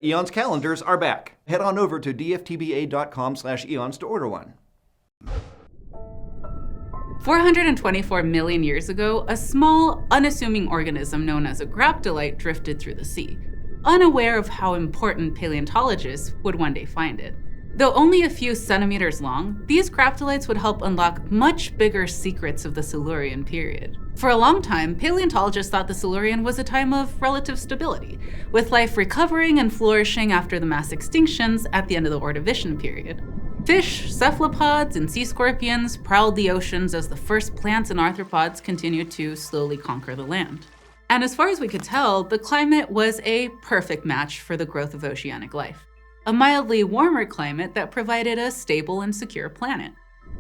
Eons calendars are back. Head on over to dftba.com/eons to order one. 424 million years ago, a small, unassuming organism known as a graptolite drifted through the sea, unaware of how important paleontologists would one day find it. Though only a few centimeters long, these graptolites would help unlock much bigger secrets of the Silurian period. For a long time, paleontologists thought the Silurian was a time of relative stability, with life recovering and flourishing after the mass extinctions at the end of the Ordovician period. Fish, cephalopods, and sea scorpions prowled the oceans as the first plants and arthropods continued to slowly conquer the land. And as far as we could tell, the climate was a perfect match for the growth of oceanic life. A mildly warmer climate that provided a stable and secure planet.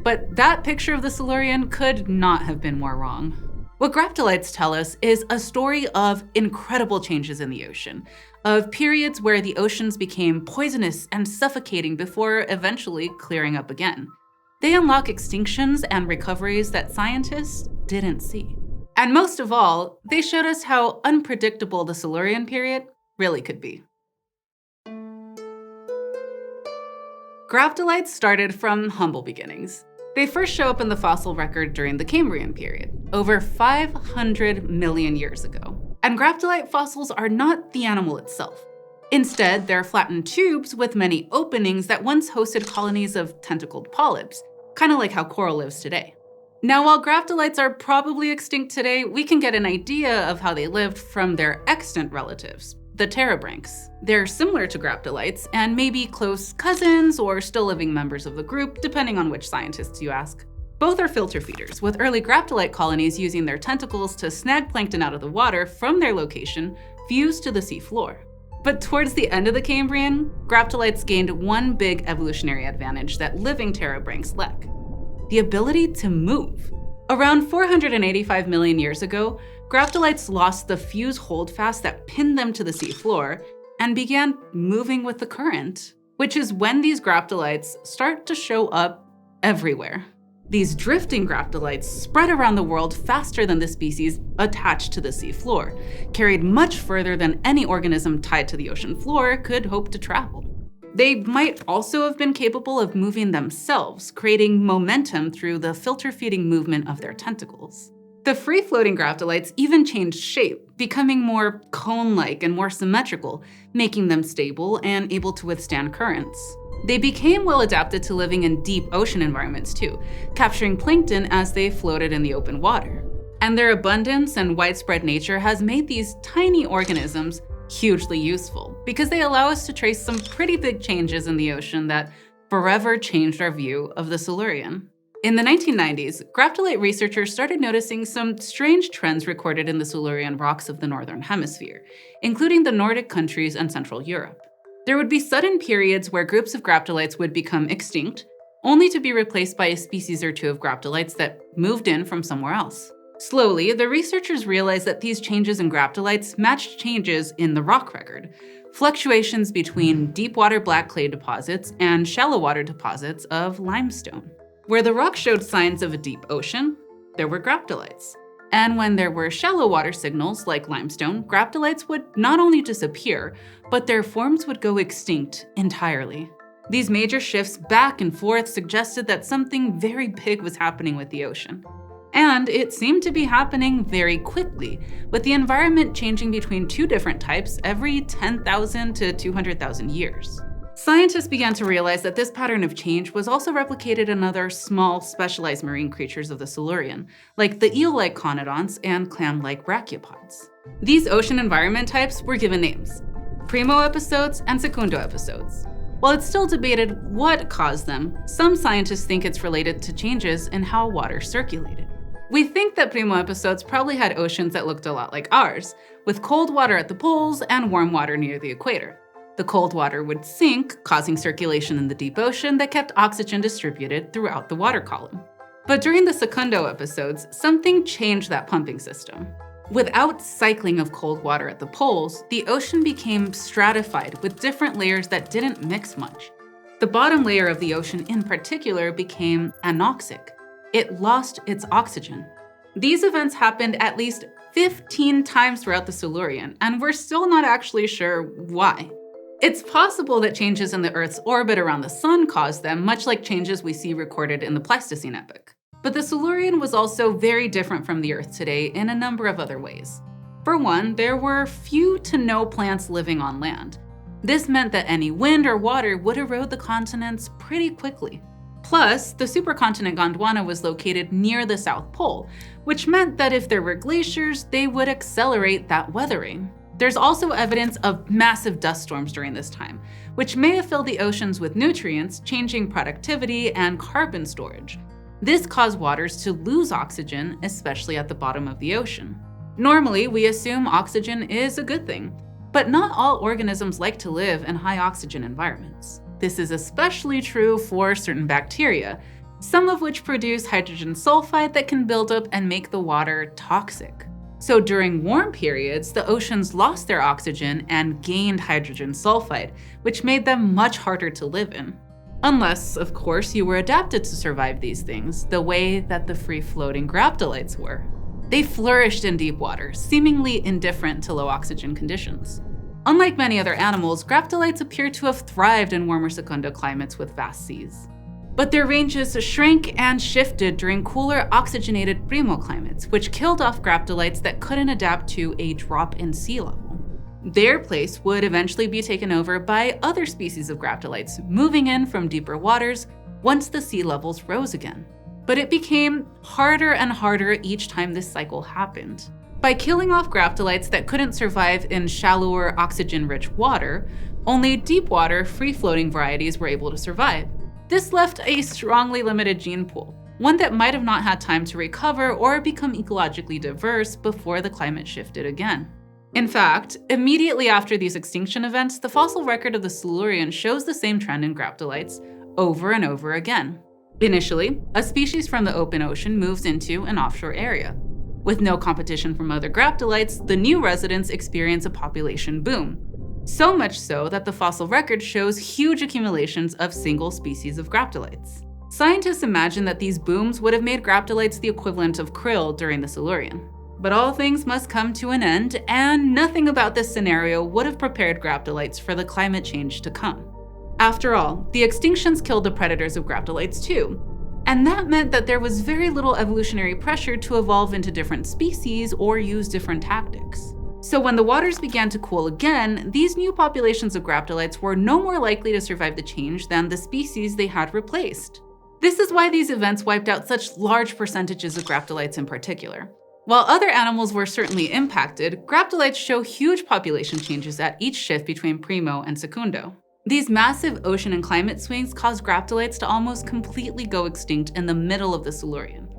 But that picture of the Silurian could not have been more wrong. What graptolites tell us is a story of incredible changes in the ocean, of periods where the oceans became poisonous and suffocating before eventually clearing up again. They unlock extinctions and recoveries that scientists didn't see. And most of all, they showed us how unpredictable the Silurian period really could be. Graptolites started from humble beginnings. They first show up in the fossil record during the Cambrian period, over 500 million years ago. And graptolite fossils are not the animal itself. Instead, they're flattened tubes with many openings that once hosted colonies of tentacled polyps, kind of like how coral lives today. Now, while graptolites are probably extinct today, we can get an idea of how they lived from their extant relatives, the terebranchs. They're similar to graptolites and may be close cousins or still living members of the group, depending on which scientists you ask. Both are filter feeders, with early graptolite colonies using their tentacles to snag plankton out of the water from their location fused to the sea floor. But towards the end of the Cambrian, graptolites gained one big evolutionary advantage that living terebranchs lack: the ability to move. Around 485 million years ago, graptolites lost the fuse holdfast that pinned them to the seafloor and began moving with the current, which is when these graptolites start to show up everywhere. These drifting graptolites spread around the world faster than the species attached to the seafloor, carried much further than any organism tied to the ocean floor could hope to travel. They might also have been capable of moving themselves, creating momentum through the filter-feeding movement of their tentacles. The free-floating graptolites even changed shape, becoming more cone-like and more symmetrical, making them stable and able to withstand currents. They became well adapted to living in deep ocean environments too, capturing plankton as they floated in the open water. And their abundance and widespread nature has made these tiny organisms hugely useful, because they allow us to trace some pretty big changes in the ocean that forever changed our view of the Silurian. In the 1990s, graptolite researchers started noticing some strange trends recorded in the Silurian rocks of the Northern Hemisphere, including the Nordic countries and Central Europe. There would be sudden periods where groups of graptolites would become extinct, only to be replaced by a species or two of graptolites that moved in from somewhere else. Slowly, the researchers realized that these changes in graptolites matched changes in the rock record, fluctuations between deep-water black clay deposits and shallow-water deposits of limestone. Where the rock showed signs of a deep ocean, there were graptolites. And when there were shallow water signals like limestone, graptolites would not only disappear, but their forms would go extinct entirely. These major shifts back and forth suggested that something very big was happening with the ocean. And it seemed to be happening very quickly, with the environment changing between two different types every 10,000 to 200,000 years. Scientists began to realize that this pattern of change was also replicated in other small, specialized marine creatures of the Silurian, like the eel-like conodonts and clam-like brachiopods. These ocean environment types were given names: primo episodes and secundo episodes. While it's still debated what caused them, some scientists think it's related to changes in how water circulated. We think that primo episodes probably had oceans that looked a lot like ours, with cold water at the poles and warm water near the equator. The cold water would sink, causing circulation in the deep ocean that kept oxygen distributed throughout the water column. But during the secundo episodes, something changed that pumping system. Without cycling of cold water at the poles, the ocean became stratified with different layers that didn't mix much. The bottom layer of the ocean in particular became anoxic. It lost its oxygen. These events happened at least 15 times throughout the Silurian, and we're still not actually sure why. It's possible that changes in the Earth's orbit around the sun caused them, much like changes we see recorded in the Pleistocene epoch. But the Silurian was also very different from the Earth today in a number of other ways. For one, there were few to no plants living on land. This meant that any wind or water would erode the continents pretty quickly. Plus, the supercontinent Gondwana was located near the South Pole, which meant that if there were glaciers, they would accelerate that weathering. There's also evidence of massive dust storms during this time, which may have filled the oceans with nutrients, changing productivity and carbon storage. This caused waters to lose oxygen, especially at the bottom of the ocean. Normally, we assume oxygen is a good thing, but not all organisms like to live in high oxygen environments. This is especially true for certain bacteria, some of which produce hydrogen sulfide that can build up and make the water toxic. So during warm periods, the oceans lost their oxygen and gained hydrogen sulfide, which made them much harder to live in. Unless, of course, you were adapted to survive these things, the way that the free-floating graptolites were. They flourished in deep water, seemingly indifferent to low oxygen conditions. Unlike many other animals, graptolites appear to have thrived in warmer secundo climates with vast seas. But their ranges shrank and shifted during cooler, oxygenated primo climates, which killed off graptolites that couldn't adapt to a drop in sea level. Their place would eventually be taken over by other species of graptolites, moving in from deeper waters once the sea levels rose again. But it became harder and harder each time this cycle happened. By killing off graptolites that couldn't survive in shallower, oxygen-rich water, only deep water, free-floating varieties were able to survive. This left a strongly limited gene pool, one that might have not had time to recover or become ecologically diverse before the climate shifted again. In fact, immediately after these extinction events, the fossil record of the Silurian shows the same trend in graptolites over and over again. Initially, a species from the open ocean moves into an offshore area. With no competition from other graptolites, the new residents experience a population boom. So much so that the fossil record shows huge accumulations of single species of graptolites. Scientists imagine that these booms would have made graptolites the equivalent of krill during the Silurian. But all things must come to an end, and nothing about this scenario would have prepared graptolites for the climate change to come. After all, the extinctions killed the predators of graptolites too, and that meant that there was very little evolutionary pressure to evolve into different species or use different tactics. So when the waters began to cool again, these new populations of graptolites were no more likely to survive the change than the species they had replaced. This is why these events wiped out such large percentages of graptolites in particular. While other animals were certainly impacted, graptolites show huge population changes at each shift between primo and secundo. These massive ocean and climate swings caused graptolites to almost completely go extinct in the middle of the Silurian.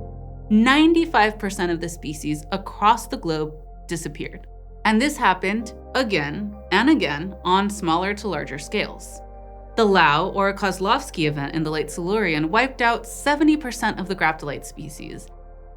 95% of the species across the globe disappeared. And this happened again and again on smaller to larger scales. The Lau or Kozlovsky event in the late Silurian wiped out 70% of the graptolite species,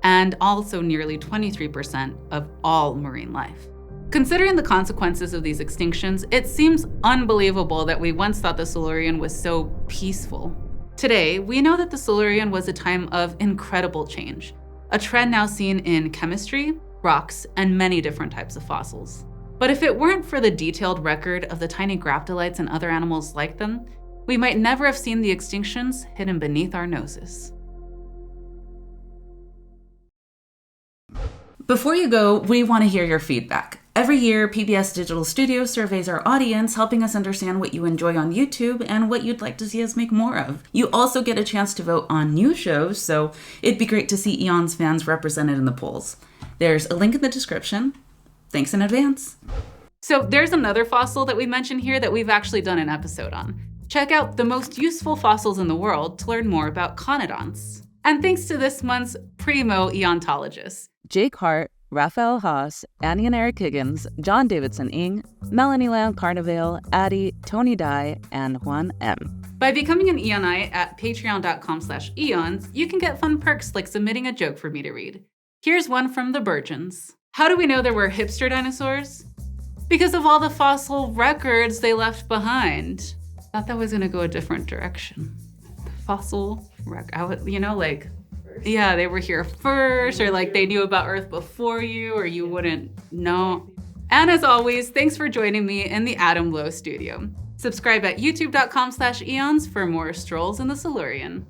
and also nearly 23% of all marine life. Considering the consequences of these extinctions, it seems unbelievable that we once thought the Silurian was so peaceful. Today, we know that the Silurian was a time of incredible change, a trend now seen in chemistry, rocks, and many different types of fossils. But if it weren't for the detailed record of the tiny graptolites and other animals like them, we might never have seen the extinctions hidden beneath our noses. Before you go, we want to hear your feedback. Every year, PBS Digital Studio surveys our audience, helping us understand what you enjoy on YouTube and what you'd like to see us make more of. You also get a chance to vote on new shows, so it'd be great to see Eons fans represented in the polls. There's a link in the description. Thanks in advance. So there's another fossil that we mentioned here that we've actually done an episode on. Check out the most useful fossils in the world to learn more about conodonts. And thanks to this month's primo eontologists, Jake Hart, Raphael Haas, Annie and Eric Higgins, John Davidson-Ing, Melanie Lamb Carnevale, Addie, Tony Dye, and Juan M. By becoming an Eonite at patreon.com/eons, you can get fun perks like submitting a joke for me to read. Here's one from the Burgeons. How do we know there were hipster dinosaurs? Because of all the fossil records they left behind. Thought that was gonna go a different direction. Fossil record, yeah, they were here first, or like they knew about Earth before you, or you wouldn't know. And as always, thanks for joining me in the Atom Low studio. Subscribe at youtube.com/Eons for more strolls in the Silurian.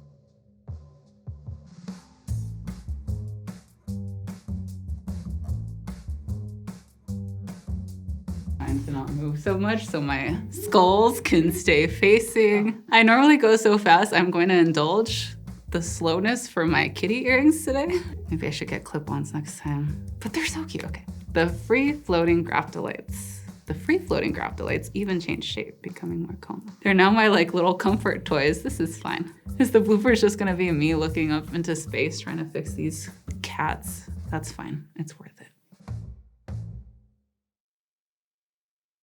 Trying to not move so much so my skulls can stay facing. I normally go so fast, I'm going to indulge the slowness for my kitty earrings today. Maybe I should get clip-ons next time. But they're so cute, okay. The free-floating graptolites. The free-floating graptolites even change shape, becoming more calm. They're now my little comfort toys. This is fine. Is the blooper just gonna be me looking up into space trying to fix these cats? That's fine, it's worth it.